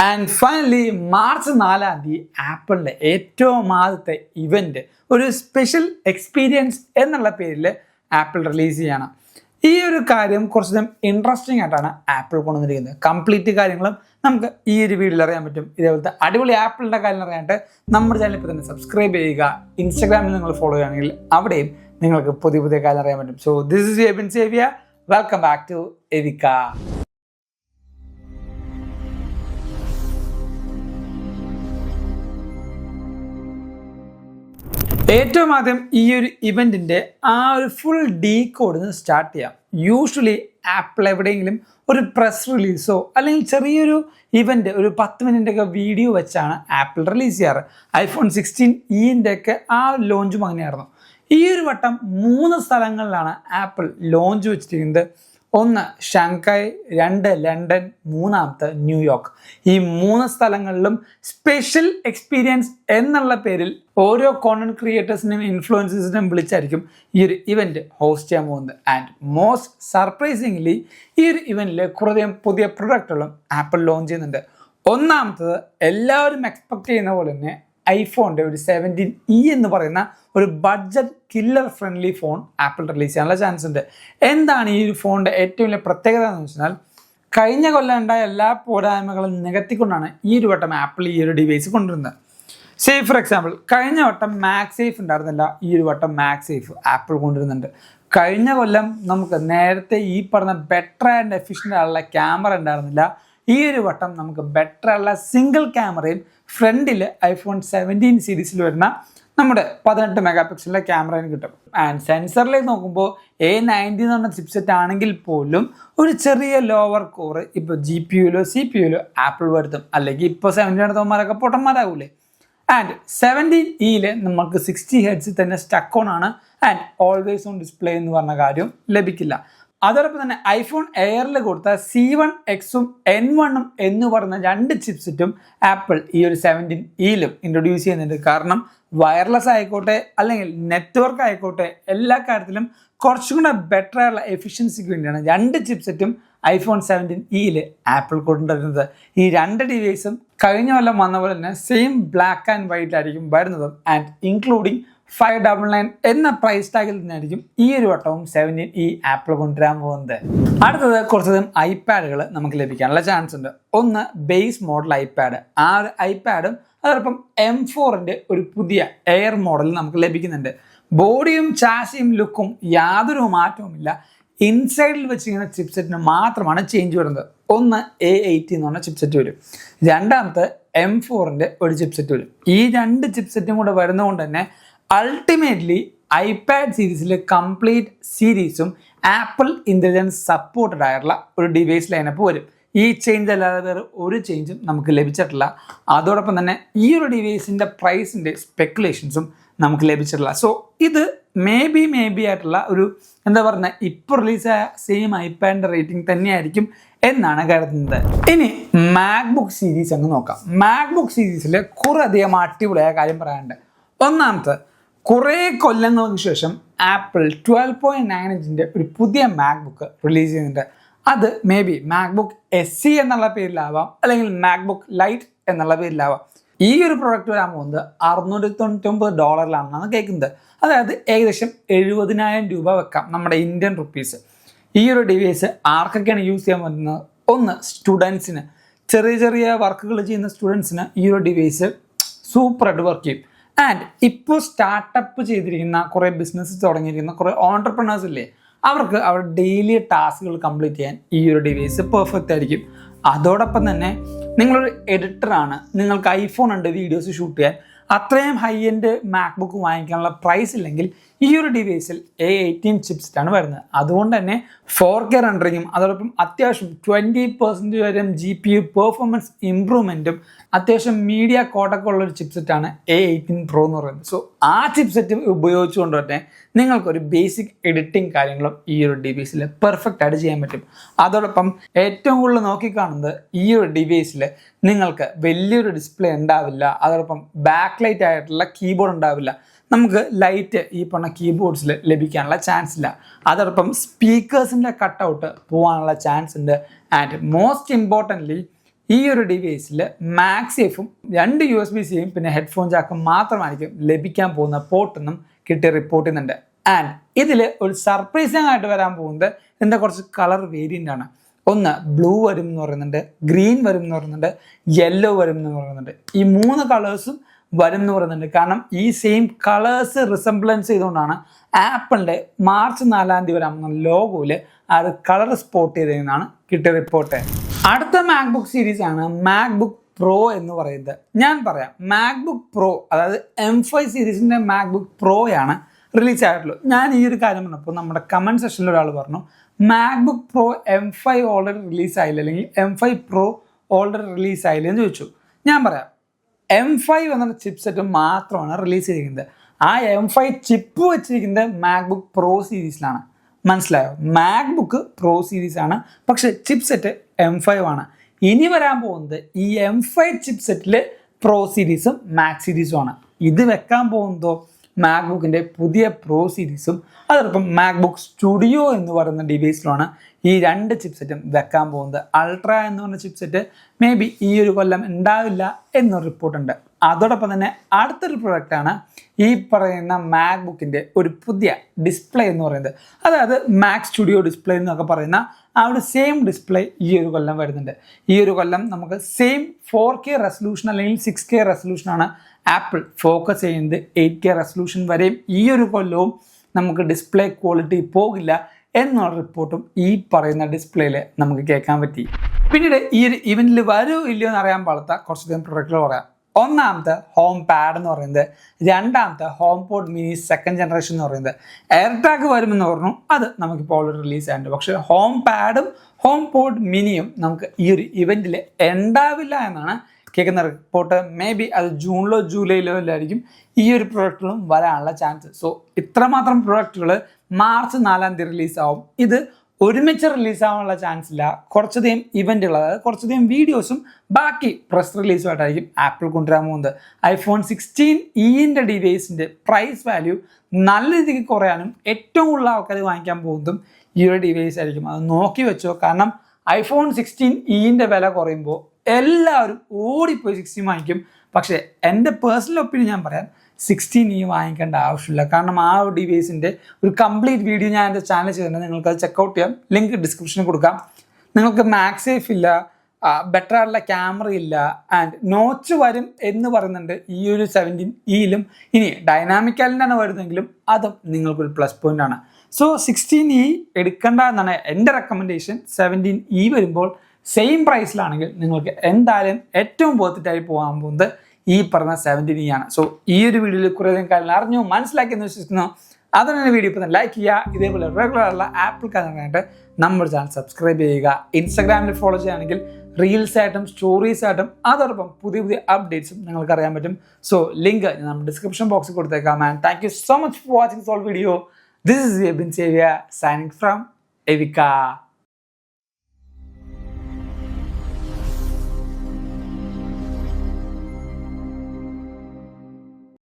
And finally March 4-ാം തീയതി ആപ്പിളിൻ്റെ ഏറ്റവും ആദ്യത്തെ ഇവൻ്റ് ഒരു സ്പെഷ്യൽ എക്സ്പീരിയൻസ് എന്നുള്ള പേരിൽ ആപ്പിൾ റിലീസ് ചെയ്യണം. ഈ ഒരു കാര്യം കുറച്ചുകൂടി ഇൻട്രസ്റ്റിംഗ് ആയിട്ടാണ് ആപ്പിൾ കൊണ്ടുവന്നിരിക്കുന്നത്. കംപ്ലീറ്റ് കാര്യങ്ങളും നമുക്ക് ഈ ഒരു വീഡിയോയിൽ അറിയാൻ പറ്റും. ഇതേപോലത്തെ അടിപൊളി ആപ്പിളിൻ്റെ കാര്യം അറിയാനായിട്ട് നമ്മുടെ ചാനൽ ഇപ്പോൾ തന്നെ സബ്സ്ക്രൈബ് ചെയ്യുക. ഇൻസ്റ്റാഗ്രാമിൽ നിങ്ങൾ ഫോളോ ചെയ്യുകയാണെങ്കിൽ അവിടെയും നിങ്ങൾക്ക് പുതിയ പുതിയ കാര്യം അറിയാൻ പറ്റും. സോ ദിസ് ഇസ് എബിൻ സേവിയ. Welcome back to Evika. ഏറ്റവും ആദ്യം ഈ ഒരു ഇവൻറ്റിൻ്റെ ആ ഒരു ഫുൾ ഡീകോഡ് സ്റ്റാർട്ട് ചെയ്യാം. യൂഷ്വലി ആപ്പിൾ എവിടെയെങ്കിലും ഒരു പ്രസ് റിലീസോ അല്ലെങ്കിൽ ചെറിയൊരു ഇവൻ്റ് ഒരു 10 മിനിറ്റൊക്കെ വീഡിയോ വെച്ചാണ് ആപ്പിൾ റിലീസ് ചെയ്യാറ്. iPhone 16e ഒക്കെ ആ ലോഞ്ചും അങ്ങനെയായിരുന്നു. ഈ ഒരു വട്ടം 3 സ്ഥലങ്ങളിലാണ് ആപ്പിൾ ലോഞ്ച് വെച്ചിരിക്കുന്നത്. 1 ഷാങ്ഹായ്, 2 ലണ്ടൻ, 3 ന്യൂയോർക്ക്. ഈ 3 സ്ഥലങ്ങളിലും സ്പെഷ്യൽ എക്സ്പീരിയൻസ് എന്നുള്ള പേരിൽ ഓരോ കോണ്ടന്റ് ക്രിയേറ്റേഴ്സിനെയും ഇൻഫ്ലുവൻസേഴ്സിനെയും വിളിച്ചായിരിക്കും ഈ ഒരു ഇവൻറ്റ് ഹോസ്റ്റ് ചെയ്യാൻ പോകുന്നത്. ആൻഡ് മോസ്റ്റ് സർപ്രൈസിംഗ്ലി ഈ ഒരു ഇവൻറ്റിൽ കുറേ പുതിയ പ്രൊഡക്റ്റുകളും ആപ്പിൾ ലോഞ്ച് ചെയ്യുന്നുണ്ട്. ഒന്നാമത്തത് എല്ലാവരും എക്സ്പെക്ട് ചെയ്യുന്ന പോലെ തന്നെ ഐഫോണിൻ്റെ ഒരു 17e എന്ന് പറയുന്ന ഒരു budget killer friendly phone apple release ചെയ്യാനുള്ള ചാൻസ് ഉണ്ട്. എന്താണ് ഈ ഒരു ഫോണിൻ്റെ ഏറ്റവും വലിയ പ്രത്യേകത എന്ന് വെച്ചാൽ കഴിഞ്ഞ കൊല്ലം ഉണ്ടായ എല്ലാ പോരായ്മകളും നികത്തിക്കൊണ്ടാണ് ഈ ഒരു വട്ടം ആപ്പിൾ ഈ ഒരു ഡിവൈസ് കൊണ്ടുവരുന്നത്. ഫോർ എക്സാമ്പിൾ കഴിഞ്ഞ വട്ടം മാഗ് സേഫ് ഉണ്ടായിരുന്നില്ല, ഈ ഒരു വട്ടം മാഗ് സേഫ് ആപ്പിൾ കൊണ്ടുവരുന്നുണ്ട്. കഴിഞ്ഞ കൊല്ലം നമുക്ക് നേരത്തെ ഈ പറഞ്ഞ ബെറ്റർ ആൻഡ് എഫിഷ്യൻ്റ് ആയുള്ള ക്യാമറ ഉണ്ടായിരുന്നില്ല, ഈ ഒരു വട്ടം നമുക്ക് ബെറ്റർ ആയുള്ള സിംഗിൾ ക്യാമറയും ഫ്രണ്ടിൽ iPhone 17 സീരീസിൽ വരുന്ന നമ്മുടെ 18 മെഗാ പിക്സലിൻ്റെ ക്യാമറയും കിട്ടും. ആൻഡ് സെൻസറിലേക്ക് നോക്കുമ്പോൾ A90 എന്ന് പറഞ്ഞ ചിപ്സെറ്റ് ആണെങ്കിൽ പോലും ഒരു ചെറിയ ലോവർ കോർ ഇപ്പോൾ GPUയിലോ CPUയിലോ ആപ്പിൾ വരുത്തും. അല്ലെങ്കിൽ ഇപ്പോൾ 17 എടുത്തവന്മാരൊക്കെ പൊട്ടന്മാരാകൂലേ. ആൻഡ് 17e നമുക്ക് 60 ഹെർട്സിൽ തന്നെ സ്റ്റക്ക് ഓൺ ആണ് ആൻഡ് ഓൾവേസ് ഓൺ ഡിസ്പ്ലേ എന്ന് പറഞ്ഞ കാര്യം ലഭിക്കില്ല. അതോടൊപ്പം തന്നെ ഐഫോൺ എയറിൽ കൊടുത്ത C1Xഉം N1ഉം എന്ന് പറയുന്ന 2 ചിപ്സെറ്റും ആപ്പിൾ ഈ ഒരു 17eയിലും ഇൻട്രൊഡ്യൂസ് ചെയ്യുന്നുണ്ട്. കാരണം വയർലെസ് ആയിക്കോട്ടെ അല്ലെങ്കിൽ നെറ്റ്വർക്ക് ആയിക്കോട്ടെ എല്ലാ കാര്യത്തിലും കുറച്ചും കൂടെ ബെറ്റർ ആയുള്ള എഫിഷ്യൻസിക്ക് വേണ്ടിയാണ് 2 ചിപ്സെറ്റും iPhone 17eയിൽ ആപ്പിൾ കൊണ്ടുവരുന്നത്. ഈ 2 ഡിവൈസും കഴിഞ്ഞ കൊല്ലം വന്ന പോലെ തന്നെ സെയിം ബ്ലാക്ക് ആൻഡ് വൈറ്റ് ആയിരിക്കും വരുന്നതും. ആൻഡ് ഇൻക്ലൂഡിങ് 599 എന്ന പ്രൈസ് ടാഗിൽ തന്നെയായിരിക്കും ഈ ഒരു വട്ടവും 17e ആപ്പിൾ കൊണ്ടുവരാൻ പോകുന്നത്. അടുത്തത് കുറച്ചധികം ഐപാഡുകൾ നമുക്ക് ലഭിക്കാനുള്ള ചാൻസ് ഉണ്ട്. 1 ബേസ് മോഡൽ ഐപാഡ്, ആ ഒരു ഐപാഡും അതോടൊപ്പം M4ൻ്റെ ഒരു പുതിയ എയർ മോഡൽ നമുക്ക് ലഭിക്കുന്നുണ്ട്. ബോഡിയും ചാസിയും ലുക്കും യാതൊരു മാറ്റവുമില്ല. ഇൻസൈഡിൽ വെച്ചിരിക്കുന്ന ചിപ്സെറ്റിന് മാത്രമാണ് ചേഞ്ച് വരുന്നത്. 1 A80 എന്ന് പറഞ്ഞ ചിപ്സെറ്റ് വരും, 2 M4ൻ്റെ ഒരു ചിപ്സെറ്റ് വരും. ഈ 2 ചിപ്സെറ്റും കൂടെ വരുന്നതുകൊണ്ട് തന്നെ അൾട്ടിമേറ്റ്ലി ഐപാഡ് സീരീസിലെ കംപ്ലീറ്റ് സീരീസും ആപ്പിൾ ഇൻ്റലിജൻസ് സപ്പോർട്ടഡ് ആയിട്ടുള്ള ഒരു ഡിവൈസ് ലൈനപ്പ് വരും. ഈ ചേഞ്ച് അല്ലാതെ വേറെ ഒരു ചേഞ്ചും നമുക്ക് ലഭിച്ചിട്ടില്ല. അതോടൊപ്പം തന്നെ ഈ ഒരു ഡിവൈസിൻ്റെ പ്രൈസിൻ്റെ സ്പെക്കുലേഷൻസും നമുക്ക് ലഭിച്ചിട്ടില്ല. സോ ഇത് മേ ബി ആയിട്ടുള്ള ഒരു എന്താ പറയുക ഇപ്പോൾ റിലീസായ സെയിം ഐപാഡിൻ്റെ റേറ്റിംഗ് തന്നെയായിരിക്കും എന്നാണ് കരുതുന്നത്. ഇനി മാക്ബുക്ക് സീരീസ് അങ്ങ് നോക്കാം. മാക്ബുക്ക് സീരീസിൽ കുറേ അധികം അടിപൊളിയായ കാര്യം പറയാനുണ്ട്. ഒന്നാമത്തെ, കുറേ കൊല്ലങ്ങൾക്ക് ശേഷം ആപ്പിൾ 12.9 ഇഞ്ചിൻ്റെ ഒരു പുതിയ മാക്ബുക്ക് റിലീസ് ചെയ്യുന്നുണ്ട്. അത് മേ ബി മാക്ബുക്ക് SE എന്നുള്ള പേരിലാവാം അല്ലെങ്കിൽ മാക്ബുക്ക് ലൈറ്റ് എന്നുള്ള പേരിലാവാം. ഈ ഒരു പ്രൊഡക്റ്റ് വരാൻ പോകുന്നത് $699 കേൾക്കുന്നത്. അതായത് ഏകദേശം 70,000 രൂപ വെക്കാം നമ്മുടെ ഇന്ത്യൻ റുപ്പീസ്. ഈ ഒരു ഡിവൈസ് ആർക്കൊക്കെയാണ് യൂസ് ചെയ്യാൻ പറ്റുന്നത്? 1 സ്റ്റുഡൻസിന്, ചെറിയ വർക്കുകൾ ചെയ്യുന്ന സ്റ്റുഡൻസിന് ഈ ഒരു ഡിവൈസ് സൂപ്പറായിട്ട് വർക്ക് ചെയ്യും. ആൻഡ് ഇപ്പോൾ സ്റ്റാർട്ടപ്പ് ചെയ്തിരിക്കുന്ന കുറേ ബിസിനസ് തുടങ്ങിയിരിക്കുന്ന കുറേ ഓൺടർപ്രണേഴ്സ് ഇല്ലേ, അവർക്ക് അവരുടെ ഡെയിലി ടാസ്കുകൾ കംപ്ലീറ്റ് ചെയ്യാൻ ഈ ഒരു ഡിവൈസ് പെർഫെക്റ്റ് ആയിരിക്കും. അതോടൊപ്പം തന്നെ നിങ്ങളൊരു എഡിറ്ററാണ്, നിങ്ങൾക്ക് ഐഫോൺ ഉണ്ട് വീഡിയോസ് ഷൂട്ട് ചെയ്യാൻ, അത്രയും ഹൈ എൻഡ് മാക്ബുക്ക് വാങ്ങിക്കാനുള്ള പ്രൈസ് ഇല്ലെങ്കിൽ ഈ ഒരു ഡിവൈസിൽ A18 ചിപ്സെറ്റാണ് വരുന്നത്. അതുകൊണ്ട് തന്നെ 4K റെൻഡറിങ്ങും അതോടൊപ്പം അത്യാവശ്യം 20% വരെ GPU പെർഫോമൻസ് ഇമ്പ്രൂവ്മെൻറ്റും അത്യാവശ്യം മീഡിയ കോട്ടൊക്കെ ഉള്ളൊരു ചിപ്സെറ്റാണ് A18 Pro എന്ന് പറയുന്നത്. സോ ആ ചിപ്സെറ്റ് ഉപയോഗിച്ചുകൊണ്ട് തന്നെ നിങ്ങൾക്കൊരു ബേസിക് എഡിറ്റിംഗ് കാര്യങ്ങളും ഈ ഒരു ഡിവൈസിൽ പെർഫെക്റ്റ് ആയിട്ട് ചെയ്യാൻ പറ്റും. അതോടൊപ്പം ഏറ്റവും കൂടുതൽ നോക്കിക്കാണുന്നത് ഈ ഒരു ഡിവൈസിൽ നിങ്ങൾക്ക് വലിയൊരു ഡിസ്പ്ലേ ഉണ്ടാവില്ല, അതോടൊപ്പം ബാക്ക് ലൈറ്റ് ആയിട്ടുള്ള കീബോർഡ് ഉണ്ടാവില്ല. നമുക്ക് ലൈറ്റ് ഈ പറഞ്ഞ കീബോർഡ്സിൽ ലഭിക്കാനുള്ള ചാൻസ് ഇല്ല. അതോടൊപ്പം സ്പീക്കേഴ്സിൻ്റെ കട്ടൗട്ട് പോകാനുള്ള ചാൻസ് ഉണ്ട്. ആൻഡ് മോസ്റ്റ് ഇമ്പോർട്ടൻ്റ്ലി ഈ ഒരു ഡിവൈസിൽ മാക്സേഫും 2 USB-Cയും പിന്നെ ഹെഡ്ഫോൺ ജാക്കും മാത്രമായിരിക്കും ലഭിക്കാൻ പോകുന്ന പോർട്ടെന്നും കിട്ടി റിപ്പോർട്ട് ചെയ്യുന്നുണ്ട്. ആൻഡ് ഇതിൽ ഒരു സർപ്രൈസിംഗ് ആയിട്ട് വരാൻ പോകുന്നത് ഇതിൻ്റെ കുറച്ച് കളർ വേരിയൻ്റ് ആണ്. ഒന്ന് ബ്ലൂ വരും എന്ന് പറയുന്നുണ്ട്, ഗ്രീൻ വരും എന്ന് പറയുന്നുണ്ട്, യെല്ലോ വരും എന്ന് പറയുന്നുണ്ട്. ഈ 3 കളേഴ്സും വരും എന്ന് പറയുന്നുണ്ട്. കാരണം ഈ സെയിം കളേഴ്സ് റിസംബ്ലൻസ് ചെയ്തുകൊണ്ടാണ് ആപ്പിളിൻ്റെ മാർച്ച് 4 വരാമെന്ന ലോഗോയിൽ ആ ഒരു കളർ സ്പോട്ട് ചെയ്തതെന്നാണ് കിട്ടിയ റിപ്പോർട്ട്. അടുത്ത മാക്ബുക്ക് സീരീസ് ആണ് മാക്ബുക്ക് പ്രോ എന്ന് പറയുന്നത്. ഞാൻ പറയാം, മാക്ബുക്ക് പ്രോ അതായത് M5 സീരീസിൻ്റെ മാക്ബുക്ക് പ്രോയാണ് റിലീസ് ആയിട്ടുള്ളൂ. ഞാൻ ഈ ഒരു കാര്യം പറഞ്ഞപ്പോൾ നമ്മുടെ കമൻറ്റ് സെക്ഷനിൽ ഒരാൾ പറഞ്ഞു മാക്ബുക്ക് പ്രോ M5 ഓൾറെഡി റിലീസായില്ല, അല്ലെങ്കിൽ M5 പ്രോ ഓൾറെഡി റിലീസായില്ല എന്ന് ചോദിച്ചു. ഞാൻ പറയാം, M5 എന്ന ചിപ്പ് സെറ്റ് മാത്രമാണ് റിലീസ് ചെയ്തിരിക്കുന്നത്. ആ M5 ചിപ്പ് വെച്ചിരിക്കുന്നത് മാക്ബുക്ക് പ്രോ സീരീസിലാണ്. മനസ്സിലായോ? മാക്ബുക്ക് പ്രോ സീരീസാണ്, പക്ഷെ ചിപ്പ് സെറ്റ് M5 ആണ്. ഇനി വരാൻ പോകുന്നത് ഈ M5 ചിപ്പ് സെറ്റിൽ പ്രോ സീരീസും മാക്സ് സീരീസും ആണ്. ഇത് വെക്കാൻ പോകുന്നതോ മാക്ബുക്കിൻ്റെ പുതിയ പ്രോ സീരീസും അതോടൊപ്പം മാക്ബുക്ക് സ്റ്റുഡിയോ എന്ന് പറയുന്ന ഡിവൈസിലാണ് ഈ 2 ചിപ്പ് സെറ്റും വെക്കാൻ പോകുന്നത്. അൾട്ര എന്ന് പറഞ്ഞ ചിപ്പ് സെറ്റ് മേ ബി ഈ ഒരു കൊല്ലം ഉണ്ടാവില്ല എന്നൊരു റിപ്പോർട്ടുണ്ട്. അതോടൊപ്പം തന്നെ അടുത്തൊരു പ്രൊഡക്റ്റാണ് ഈ പറയുന്ന മാക്ബുക്കിൻ്റെ ഒരു പുതിയ ഡിസ്പ്ലേ എന്ന് പറയുന്നത്. അതായത് മാക് സ്റ്റുഡിയോ ഡിസ്പ്ലേ എന്നൊക്കെ പറയുന്ന ആ ഒരു സെയിം ഡിസ്പ്ലേ ഈ ഒരു കൊല്ലം വരുന്നുണ്ട്. ഈ ഒരു കൊല്ലം നമുക്ക് സെയിം 4K റെസൊല്യൂഷൻ അല്ലെങ്കിൽ 6K റെസൊല്യൂഷനാണ് ആപ്പിൾ ഫോക്കസ് ചെയ്യുന്നത്. 8K റെസൊല്യൂഷൻ വരെയും ഈ ഒരു കൊല്ലവും നമുക്ക് ഡിസ്പ്ലേ ക്വാളിറ്റി പോകില്ല എന്നുള്ള റിപ്പോർട്ടും ഈ പറയുന്ന ഡിസ്പ്ലേയിൽ നമുക്ക് കേൾക്കാൻ പറ്റി. പിന്നീട് ഈ ഒരു ഇവൻറ്റിൽ വരുമോ ഇല്ലയോ എന്ന് അറിയാൻ പാടാത്ത കുറച്ചധികം പ്രൊഡക്റ്റുകൾ പറയാം. ഒന്നാമത്തെ ഹോം പാഡ് എന്ന് പറയുന്നത്, രണ്ടാമത്തെ home pod mini 2nd generation എന്ന് പറയുന്നത്. എയർ ടാഗ് വരുമെന്ന് പറഞ്ഞു, അത് നമുക്കിപ്പോൾ ഓൾറെഡി റിലീസ് ആയിട്ടുണ്ട്. പക്ഷേ ഹോം പാഡും ഹോം പോഡ് മിനിയും നമുക്ക് ഈ ഒരു ഇവൻറ്റിൽ ഉണ്ടാവില്ല എന്നാണ് കേൾക്കുന്ന റിപ്പോർട്ട്. മേ ബി അത് ജൂണിലോ ജൂലൈയിലോ ആയിരിക്കും ഈ ഒരു പ്രൊഡക്റ്റുകളും വരാനുള്ള ചാൻസ്. സോ ഇത്രമാത്രം പ്രൊഡക്റ്റുകൾ മാർച്ച് 4 റിലീസാവും. ഇത് ഒരുമിച്ച് റിലീസാവാനുള്ള ചാൻസ് ഇല്ല. കുറച്ചധികം ഇവൻറ്റുകൾ, അതായത് കുറച്ചധികം വീഡിയോസും ബാക്കി പ്രസ് റിലീസുമായിട്ടായിരിക്കും ആപ്പിൾ കൊണ്ടുവരാൻ പോകുന്നത്. iPhone 16e ഡിവൈസിൻ്റെ പ്രൈസ് വാല്യൂ നല്ല രീതിക്ക് കുറയാനും ഏറ്റവും കൂടുതൽ ആൾക്കാർ വാങ്ങിക്കാൻ പോകുന്നതും ഈ ഒരു ഡിവൈസ് ആയിരിക്കും. അത് നോക്കി വെച്ചോ. കാരണം iPhone 16e വില കുറയുമ്പോൾ എല്ലാവരും ഓടിപ്പോയി 16 വാങ്ങിക്കും. പക്ഷേ എൻ്റെ പേഴ്സണൽ ഒപ്പീനിയൻ ഞാൻ പറയാം, 16e വാങ്ങിക്കേണ്ട ആവശ്യമില്ല. കാരണം ആ ഒരു ഡിവൈസിൻ്റെ ഒരു കംപ്ലീറ്റ് വീഡിയോ ഞാൻ എൻ്റെ ചാനൽ ചെയ്തിട്ടുണ്ട്. നിങ്ങൾക്കത് ചെക്കൗട്ട് ചെയ്യാം, ലിങ്ക് ഡിസ്ക്രിപ്ഷനിൽ കൊടുക്കാം. നിങ്ങൾക്ക് മാക്സേഫ് ഇല്ല, ബെറ്റർ ആയിട്ടുള്ള ക്യാമറ ഇല്ല, ആൻഡ് നോച്ച് വരും എന്ന് പറയുന്നുണ്ട് ഈ ഒരു 17e. ഇനി ഡൈനാമിക് ഐലൻഡാണ് വരുന്നതെങ്കിലും അതും നിങ്ങൾക്കൊരു പ്ലസ് പോയിൻ്റ് ആണ്. സോ 16e എടുക്കേണ്ട എന്നാണ് എൻ്റെ റെക്കമെൻഡേഷൻ. 17e വരുമ്പോൾ സെയിം പ്രൈസിലാണെങ്കിൽ നിങ്ങൾക്ക് എന്തായാലും ഏറ്റവും പോത്തിട്ടായി പോകാൻ പോകുന്നത് ഈ പറഞ്ഞ 17e ആണ്. സോ ഈ ഒരു വീഡിയോയിൽ കുറേ കാര്യങ്ങൾ അറിഞ്ഞു മനസ്സിലാക്കിയെന്ന് വിശ്വസിക്കുന്നു. അതുതന്നെ വീഡിയോ ഇപ്പോൾ തന്നെ ലൈക്ക് ചെയ്യുക. ഇതേപോലെ റെഗുലറുള്ള ആപ്പിൾ കാണാനായിട്ട് നമ്മുടെ ചാനൽ സബ്സ്ക്രൈബ് ചെയ്യുക. ഇൻസ്റ്റാഗ്രാമിൽ ഫോളോ ചെയ്യുകയാണെങ്കിൽ റീൽസ് ആയിട്ടും സ്റ്റോറീസ് ആയിട്ടും അതോടൊപ്പം പുതിയ പുതിയ അപ്ഡേറ്റ്സും നിങ്ങൾക്ക് അറിയാൻ പറ്റും. സോ ലിങ്ക് നമ്മൾ ഡിസ്ക്രിപ്ഷൻ ബോക്സിൽ കൊടുത്തേക്കാം. And thank you so much for watching സോൾ video. This is Ebin Xavier signing from എവിക്ക.